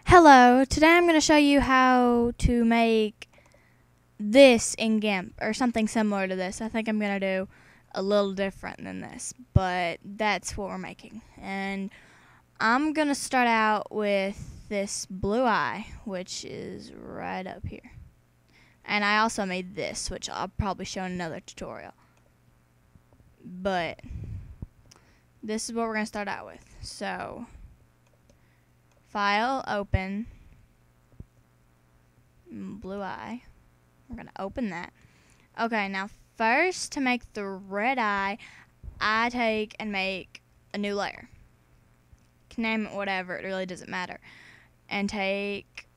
Hello, today I'm going to show you how to make this in GIMP, or something similar to this. I think I'm going to do a little different than this, but that's what we're making. And I'm going to start out with this blue eye, which is right up here. And I also made this, which I'll probably show in another tutorial. But this is what we're going to start out with. So, File, Open, blue eye. We're going to open that. Okay, now first to make the red eye, I take and make a new layer. Can name it whatever, it really doesn't matter. And take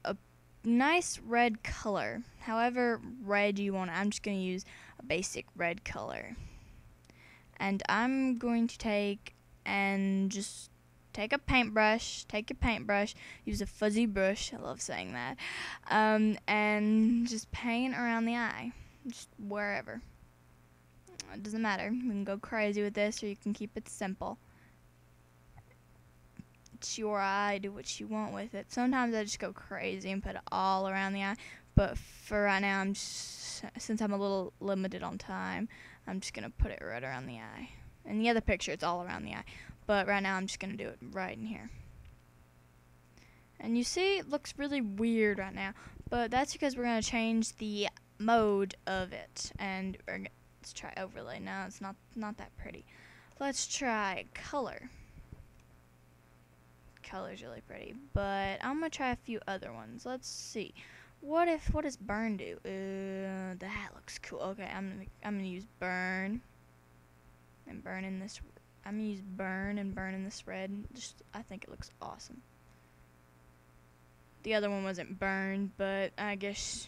a nice red color. However red you want it. I'm just going to use a basic red color. And I'm going to take and just take a paintbrush, use a fuzzy brush, I love saying that, and just paint around the eye, just wherever. It doesn't matter, you can go crazy with this or you can keep it simple. It's your eye, do what you want with it. Sometimes I just go crazy and put it all around the eye, but for right now, since I'm a little limited on time, I'm just going to put it right around the eye. In the other picture, it's all around the eye. But right now I'm just going to do it right in here. And you see it looks really weird right now. But that's because we're going to change the mode of it. And let's try overlay. No, it's not that pretty. Let's try color. Color's really pretty. But I'm going to try a few other ones. Let's see. What does burn do? That looks cool. Okay, I'm going to use burn. And burn in this. I'm going to use burn and burn in this red. I think it looks awesome. The other one wasn't burned, but I guess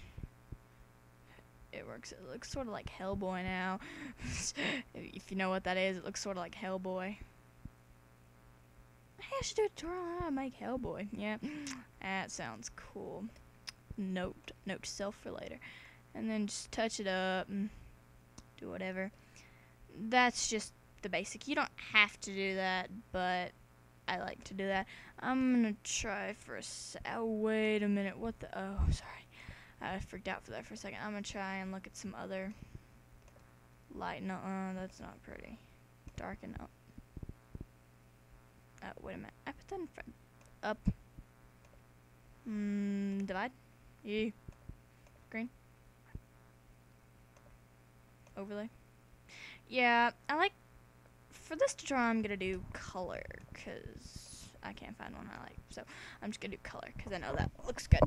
it works. It looks sort of like Hellboy now. If you know what that is, it looks sort of like Hellboy. Hey, I should do a tutorial on how to make Hellboy. Yeah, that sounds cool. Note to self for later. And then just touch it up and do whatever. That's just the basic. You don't have to do that, but I like to do that. I'm gonna try for oh, wait a minute. What the? Oh, sorry. I freaked out for that for a second. I'm gonna try and look at some other light. No, that's not pretty. Darken up. Oh, wait a minute. I put that in front. Up. Divide. Yeah. Green. Overlay. Yeah, I like. For this tutorial, I'm gonna do color because I can't find one I like. So I'm just gonna do color because I know that looks good.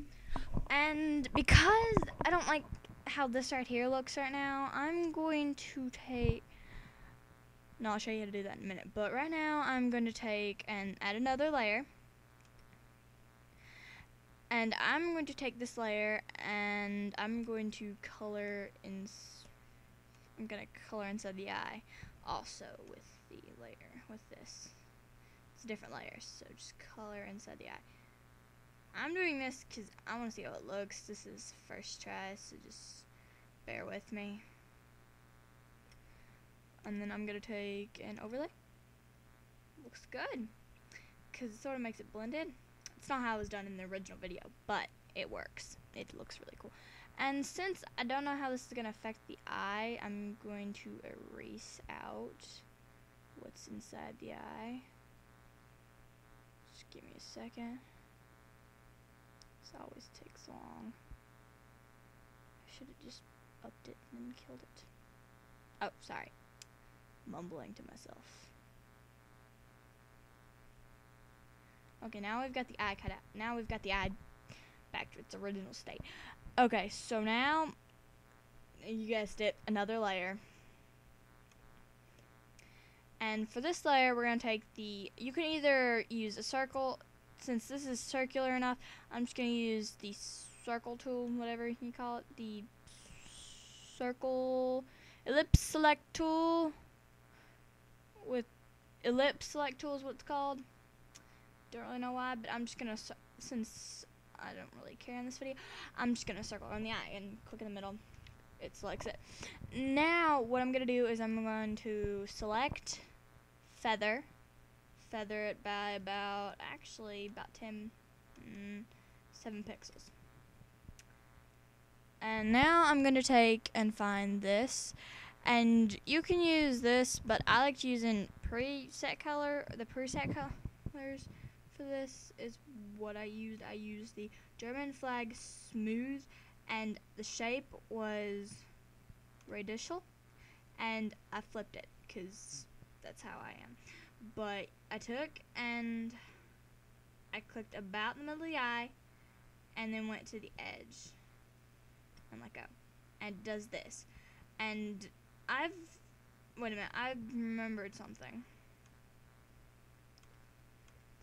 And because I don't like how this right here looks right now, I'm going to take. No, I'll show you how to do that in a minute. But right now, I'm going to take and add another layer. And I'm going to take this layer and I'm going to color in. I'm gonna color inside the eye, also with the layer with this. It's different layers, so just color inside the eye. I'm doing this because I want to see how it looks. This is first try, so just bear with me. And then I'm gonna take an overlay. Looks good because it sort of makes it blended. It's not how it was done in the original video, but it works. It looks really cool. And since I don't know how this is going to affect the eye, I'm going to erase out what's inside the eye. Just give me a second. This always takes long. I should have just upped it and then killed it. Oh, sorry. Mumbling to myself. Okay, now we've got the eye cut out. Now we've got the eye back to its original state. Okay, so now, you guessed it, another layer. And for this layer, we're going to take you can either use a circle, since this is circular enough, I'm just going to use the circle tool, whatever you call it, the circle, ellipse select tool, with ellipse select tool is what it's called. Don't really know why, but I'm just going to, since I don't really care in this video, I'm just going to circle around the eye and click in the middle. It selects it. Now, what I'm going to do is I'm going to select feather it by about 10 7 pixels. And now I'm going to take and find this. And you can use this, but I like using preset color. The preset colors for this is what I used. I used the German flag smooth, and the shape was radial, and I flipped it because that's how I am. But I took and I clicked about in the middle of the eye, and then went to the edge and let go, and it does this. And wait a minute, I remembered something.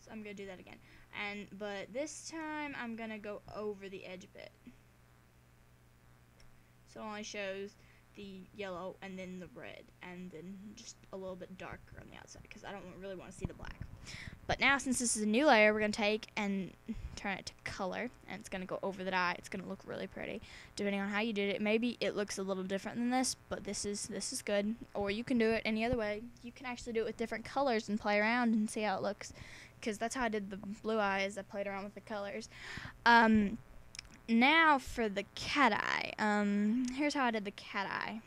So I'm gonna do that again. But this time I'm gonna go over the edge a bit. So it only shows the yellow and then the red, and then just a little bit darker on the outside because I don't really want to see the black. But now, since this is a new layer, we're going to take and turn it to color, and it's going to go over the eye. It's going to look really pretty. Depending on how you did it, maybe it looks a little different than this, but this is good. Or you can do it any other way. You can actually do it with different colors and play around and see how it looks, because that's how I did the blue eyes. I played around with the colors. Now for the cat eye. Here's how I did the cat eye.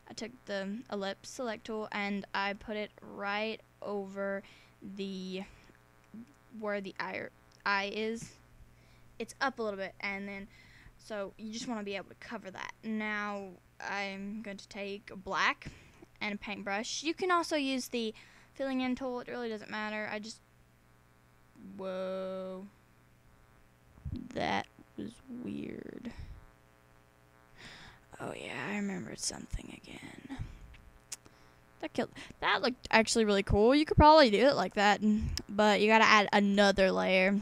I took the ellipse select tool and I put it right over where the eye is. It's up a little bit, and then so you just want to be able to cover that. Now I'm going to take black and a paintbrush. You can also use the filling in tool. It really doesn't matter. Whoa. That was weird. Oh yeah, I remembered something again. That looked actually really cool. You could probably do it like that, but you gotta add another layer.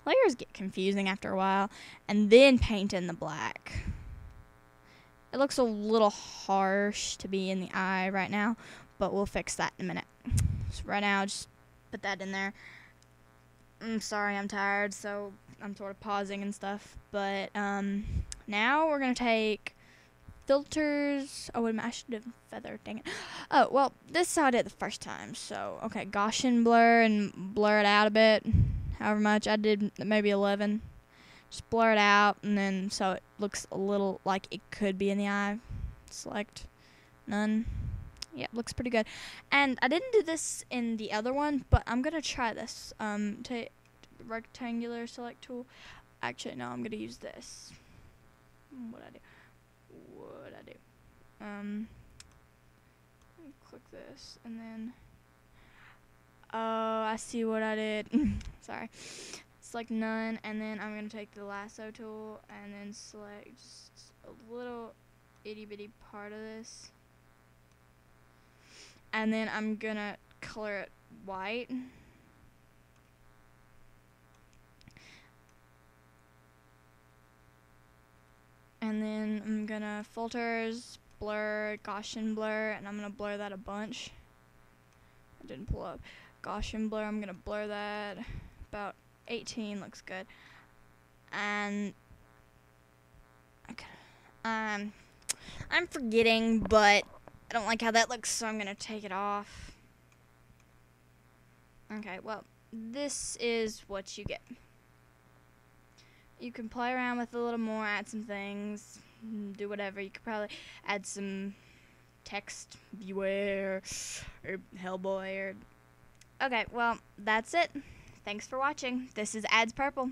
Layers get confusing after a while, and then paint in the black. It looks a little harsh to be in the eye right now, but we'll fix that in a minute. So right now, just put that in there. I'm sorry, I'm tired, so I'm sort of pausing and stuff. But now we're gonna take filters. Oh wait a minute, I should have feather. Dang it. Oh well, this is how I did it the first time. So okay, Gaussian blur and blur it out a bit. However much I did, maybe 11. Just blur it out, and then so it looks a little like it could be in the eye. Select none. Yeah, it looks pretty good. And I didn't do this in the other one, but I'm gonna try this. Take rectangular select tool. Actually, no, I'm gonna use this. What I do? Click this, and then. Oh, I see what I did. Sorry. Select none, and then I'm gonna take the lasso tool, and then select just a little itty bitty part of this. And then I'm gonna color it white. And then I'm gonna filters, blur, Gaussian blur, and I'm gonna blur that a bunch. I didn't pull up. Gaussian blur, I'm gonna blur that about 18, looks good. And I'm forgetting, but I don't like how that looks, so I'm gonna take it off. Okay, well, this is what you get. You can play around with it a little more, add some things, do whatever. You could probably add some text, beware, or Hellboy, or... Okay, well, that's it. Thanks for watching. This is Ads Purple.